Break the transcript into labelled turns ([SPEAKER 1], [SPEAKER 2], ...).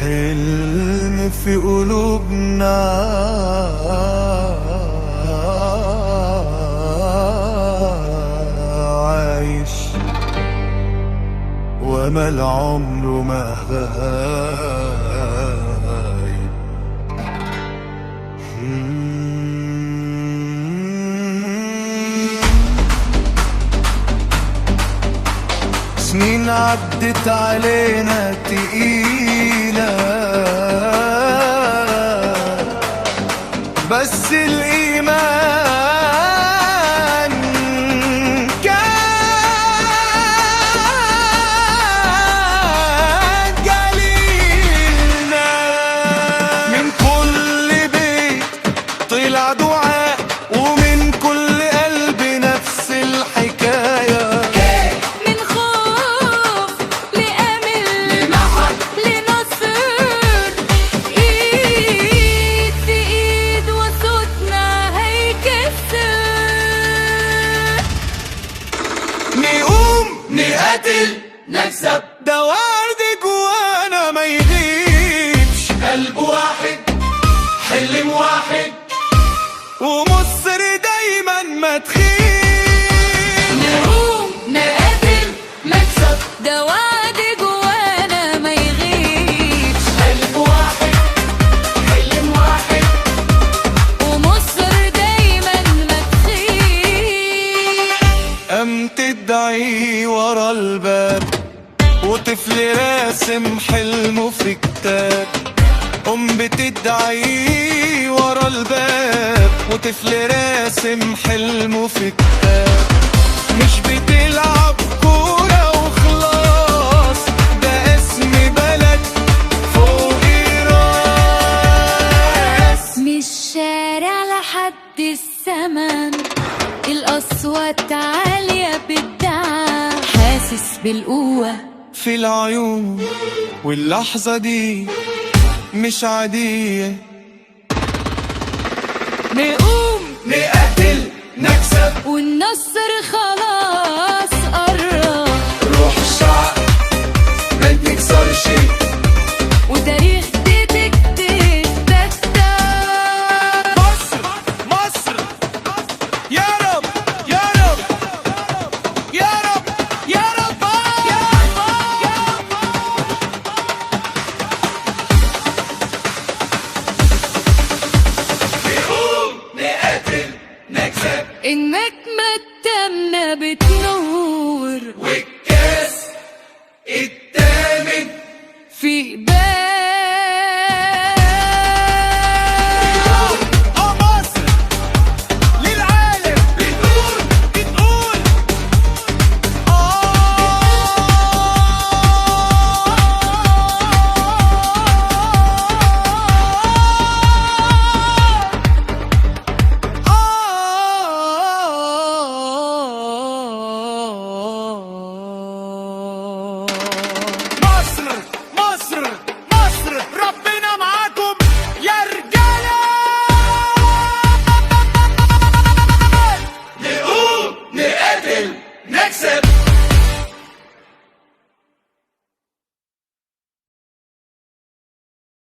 [SPEAKER 1] حلم في قلوبنا عايش وامل عمره ما غايب. سنين عدت علينا تقيلة بس الإيمان كان جليلنا. من كل بيت طلع دعاء ومن كل قلب نفس الحكاية. نقوم نقاتل نكسب، ده ورد جوانا ما يغيبش. قلب واحد حلم واحد ومصر دايما ما تخيب.
[SPEAKER 2] نقوم نقاتل نكسب، ده وعد جوانا ما يغيبش.
[SPEAKER 1] قلب واحد حلم واحد
[SPEAKER 2] ومصر دايما ما تخيب.
[SPEAKER 1] قام تدعي ورا الباب وطفل راسم حلمه في كتاب. بتدعي ورا الباب وطفل راسم حلمه في كتاب. مش بتلعب كورة وخلاص، ده اسم بلد فوق راس.
[SPEAKER 2] مش شارع لحد السما، الأصوات عالية بالدعم. حاسس بالقوة
[SPEAKER 1] في العيون واللحظة دي مش عادية.
[SPEAKER 2] نقوم
[SPEAKER 1] نقاتل نكسب
[SPEAKER 2] والنصر خلاص قرب.
[SPEAKER 1] روح الشعب ما تكسرش
[SPEAKER 2] وتاريخ تكتب دفتر.
[SPEAKER 1] مصر مصر يا رب يا رب يا رب يا رب يا رب. نقوم نقاتل نكسب،
[SPEAKER 2] النجمة التامنة بتنور
[SPEAKER 1] والكاس التامن
[SPEAKER 2] في بال